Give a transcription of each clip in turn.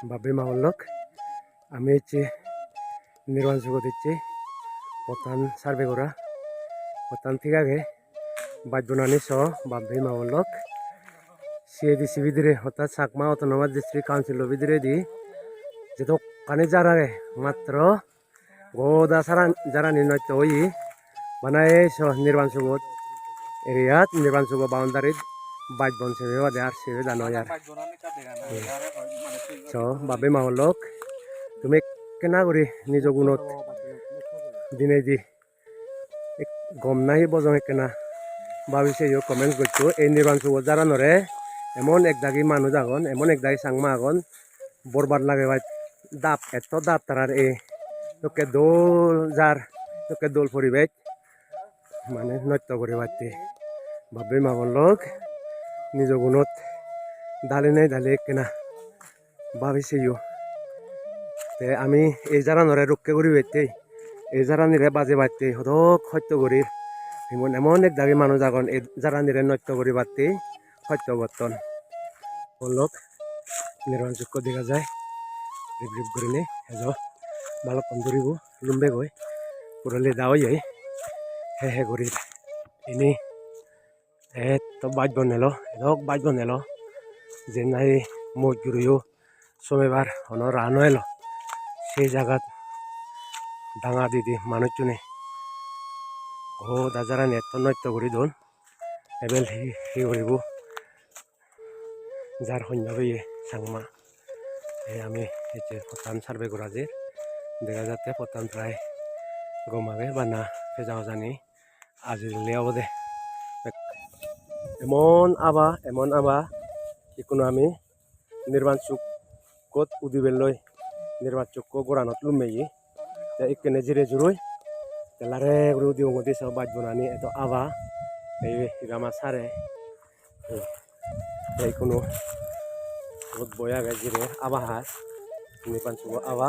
Babe Maulok, আমি হচ্ছে নির্মাণ শুরু দিচ্ছি পতান সার্ভে করা পতান থেকে আগে বাজনানি সহ বাবে মাউলক সিএডিসি ভিতরে অর্থাৎ চাকমা অটোনমাস ডিস্ট্রিক্ট কাউন্সিল ভিতরে দি যেহেতু কানে যারা মাত্র গোদা সারা যারা নির্ণয় হই বানায় সহ নির্মাণ শুরু এরিয়াত নির্মাণ শুরু বাউন্ডারি বাজ বন সেবে বাদে আর সেবে জানো আর সহ বাবে মাউলক তুমি কেনা করি নিজ গুণত দিনে দি গম নাহি বজং কেনা ভাবিছে ইয়ে কমেন্ট করছো এই নির্মাণ শুভ যারা নরে এমন একদাগি মানুষ আগন এমন একদাগি সাংমা আগন বরবাদ লাগে ভাই দাপ এত দাপ তারার এই তোকে দোল যার তোকে দোল পরিবেশ মানে নৃত্য করে পারতে ভাবে মাগন লোক নিজ গুণত ডালি নাই ডালি কেনা ভাবিছে ইয়ে তে আমি এই যারা নরে রক্ষে করি বেতে এই যারা নিরে বাজে বাড়তে সদক সত্য করি এমন এক দাবি মানুষ আগন এই যারা নিরে নৃত্য করি বাড়তে সত্য বর্তন লোক নির্মাণযোগ্য দেখা যায় রিপ রিপ করে নে এজ ভালো কম ধরিব লুম্বে গৈ পুরলে দাও যাই হে করি এনে তো বাজ বনেলো এদক বাজ বনেলো যে নাই মজুরিও সমেবার হন রানো এলো সেই জায়গাত ডাঙা দিদি মানুষজনে ও দাজারা নেত্য নৃত্য করি দোন এবেল হি করিব যার সৈন্য চাংমা আমি এতে পতান সার্ভে করা যে দেখা যাতে পতান প্রায় গমাগে বানা ফেজাও জানি আজিলে অবদে এমন আবা যিকোনো আমি নির্মাণ চুকত উদিবেললৈ নির্মাণ চুক গোরানত লুমেই একেনে জিরে জুরুই তেলারে উদি উমতি সব বাজ বনানি এত আবা এই গামা সারে এই কোনো বহুত বয়া গে জিরে আবা হাস নির্মাণ চুক আবা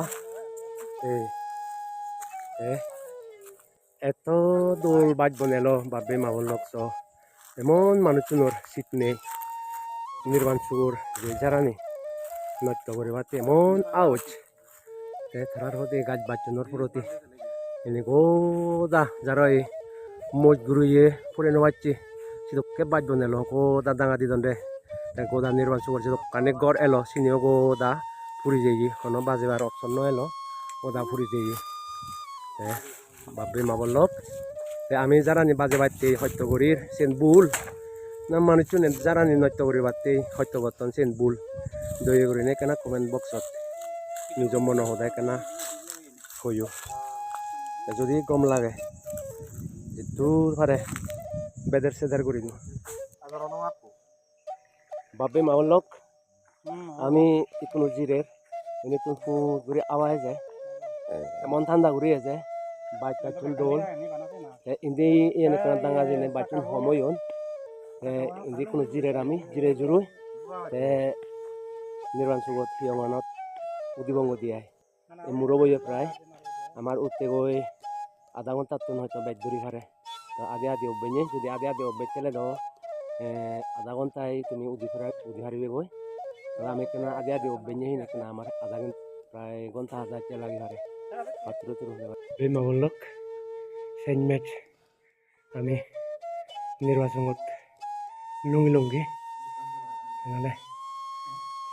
এই এত দোল বাজ বনেলো বাবে মাবন লক্ষ এমন মানুষজনের শীত নেই নির্মাণ চুকুর যে যারানি নৃত্য করে বাতে এমন আউচ থারার হতে গাছ বাচ্চনের প্রতি এনে গোদা যারা এই মজগুরুয়ে পড়ে নেওয়াচ্ছি সিদকে বাজ বনেলো গোদা ডাঙা দিদন রে গোদা নির্মাণ চুকুর যে কানে গড় এলো চিনিও গোদা ফুরি যাই কোনো বাজেবার অপশন এলো গোদা ফুরি যাই বাবরে মাবল লোক আমি যারানি বাজে বাড়তে সত্য করির সেন বুল না মানুষজন যারানি নৃত্য করি বাড়তে সত্য বর্তন সেন বুল দয়ে করি নে কেনা কমেন্ট বক্সত নিজ মন সদায় কেনা কইও যদি গম লাগে দূর পারে বেদের সেদার করি দিও বাবে মাবল লোক আমি কোনো জিরের এনে তো ঘুরে আওয়াজ যায় এমন ঠান্ডা ঘুরিয়ে যায় বাচ্চা দোল ইন্দি এনে কোনো ডাঙা জেনে বাচ্চা সময়ন ইন্দি কোনো জিরের আমি জিরে জুরুই নির্মাণ চুকত সিয়মানত উদিবঙ্গ দিয়ায় এই মুরবইয়ে প্রায় আমার উঠতে গই আধা ঘন্টার তো হয়তো বেদ ধরি পারে তো আধে আধে অভ্যেনে যদি আধে আধে অভ্যেস তেলে দাও আধা ঘন্টায় তুমি উদি হারিবে গই তাহলে আমি কেন আধে আধে অভ্যেনে না কেন আমার আধা ঘন্টা প্রায় ঘন্টা হাজার তে লাগি পারে পাত্র তুর মামলক সেনমেট আমি নির্বাচনত লুঙ্গি লুঙ্গি নাহলে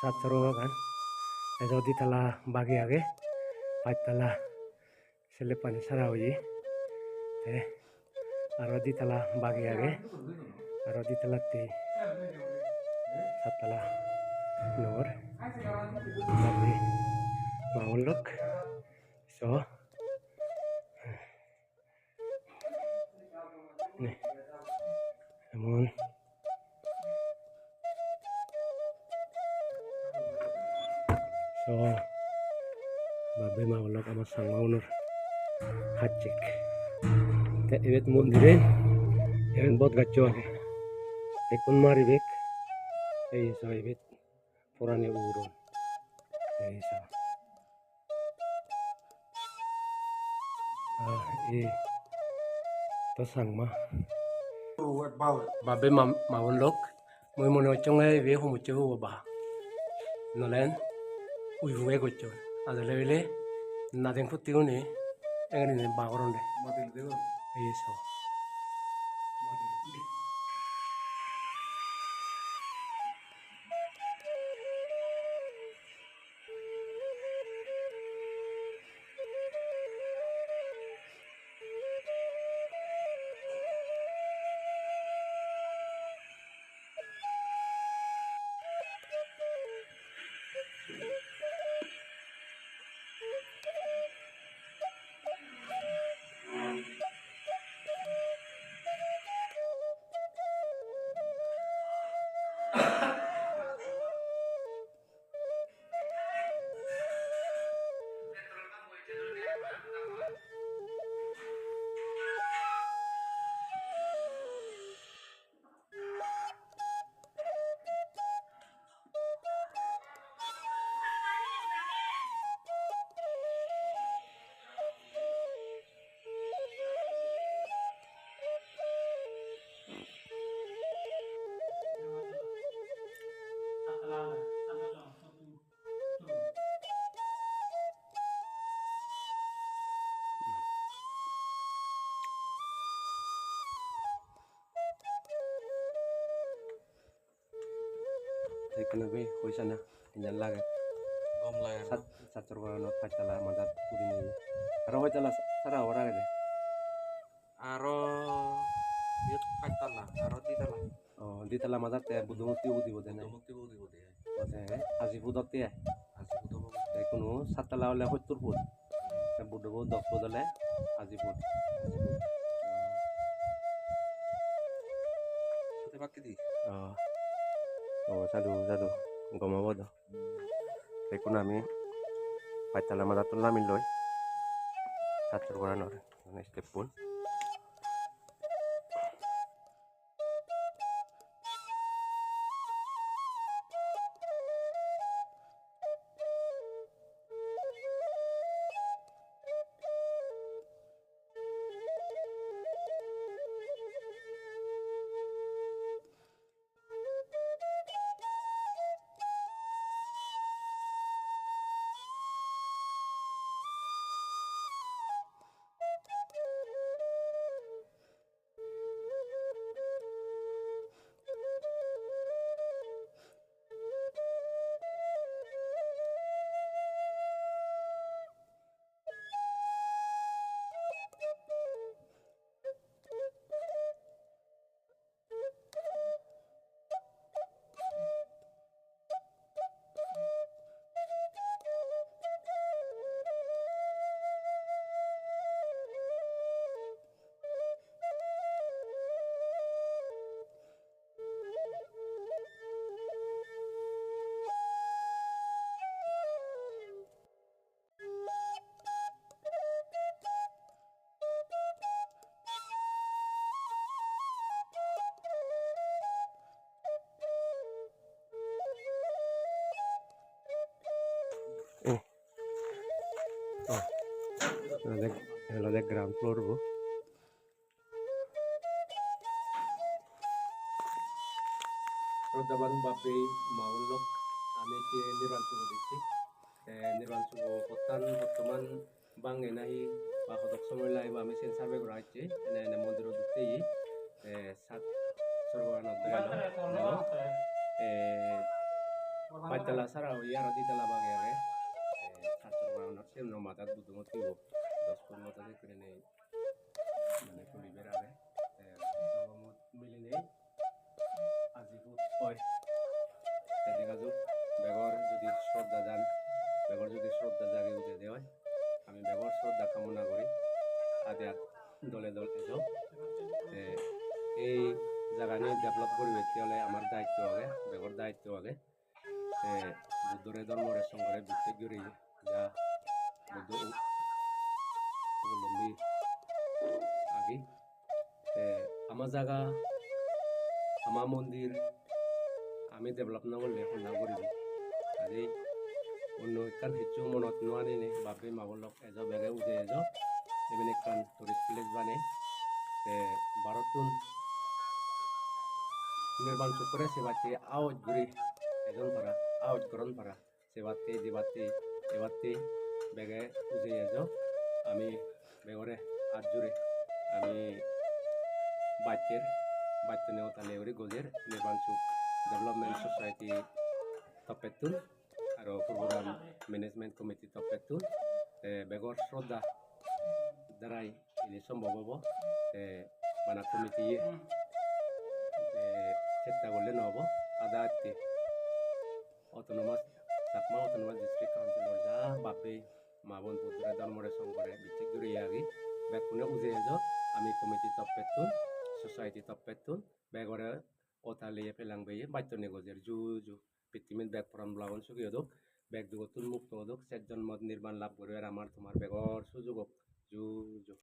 সাতশো গান যদি তালা বাগি আগে পাঁচতলা ছেলে পানি সারা হয়ে আর দ্বিতলা বাগি আগে আর দ্বিতলাতে সাততলা নগর বাবরি মামলক সহ এমন babe maulok ama sang maunur hacik evet mundire even bot gacho ekon mari bek ei so evet purane uron ei so to sangma babe maulok moi mono chongai ve homu chehu ba nolen uihunge gocho adole bile naden futti engani bagoronde eso Ekonomi hoisana tinggal lagi Gom layan no. satu orang not pacala madat udini aro hoitala sara orang ada Aro yut patala, aro di tala. oh di tala madat ya budung ti udi bodene Mukti budi budi. bote aji budot ya Asik udah mau. ekono satala ole hoitur bud ta budu bud dok bodole aji bud Kita pakai di. oh oh sadu goma bodo ekono ami pacala madat namin loy satu orang orang step pun Hello dek ground floor bu Rodaban bape maulok ame ke nirwansugo ditti nirwansugo potan bottoman bang enahi ba hodok somoy lai ba ame sen sarve gora hচ্ছে ene mondiro duttei sat sorgana degalo patala sara yara ditala bage age sat sorgana sen no matat budumot kibo 10 mata de krene মানে পুলি বেরাবে সর্বমোট মিলিনে আজিফুট হয় দেখা যাক বেগর যদি শ্রদ্ধা যান বেগর যদি শ্রদ্ধা জাগে উঠে দেওয়া আমি বেগর শ্রদ্ধা কামনা করি আদে দলে এসো এই জায়গা নিয়ে ডেভেলপ করবে তাহলে আমার দায়িত্ব আগে বেগর দায়িত্ব আগে বুদ্ধরে ধর্মরে সঙ্গে বিচ্ছে গড়ি যা বুদ্ধ অবলম্বী আগে আমার জায়গা আমার মন্দির আমি ডেভেলপ না করলে না করিব আজি অন্য একখান কিছু মনত নোয়ানি নে বাপে মাবলক এজ বেগে উঠে এজ এমন একখান টুরিস্ট প্লেস বানে ভারতন নির্মাণ চক্রে সে বাচ্চে আওয়াজ ঘুরি এজন পারা আওয়াজ গরম পারা sebatti dibatti ebatti bege uji ejo আমি বেগরে আজুরে আমি বাইতের বাইতে নেও তালে ওরে গজের নির্বাণচুক ডেভেলপমেন্ট সোসাইটি তপেতুন আর প্রোগ্রাম ম্যানেজমেন্ট কমিটি তপেতুন বেগর শ্রদ্ধা দ্বারাই ini সম্ভব হব মানা কমিটি চেষ্টা করলে নহব আদা আত্মে autonomous Chakma autonomous district councillor যা বাপে মাবন পুত্রে ধর্মরে সংকরে বিচিক দুরিয়াগি বেকুনে উজে এজ আমি কমিটি তপেতুন সোসাইটি তপেতুন বেগরে ওতালিয়ে পেলাংবেয়ে বাইতনে গজের জু জু পৃথিবীর ব্যাগ ফরাম লাবন সুগিয়ে দোক ব্যাগ দুগতুন মুক্ত দোক সেজন মত নির্মাণ লাভ করে আর আমার তোমার বেগর সুযোগ জু জু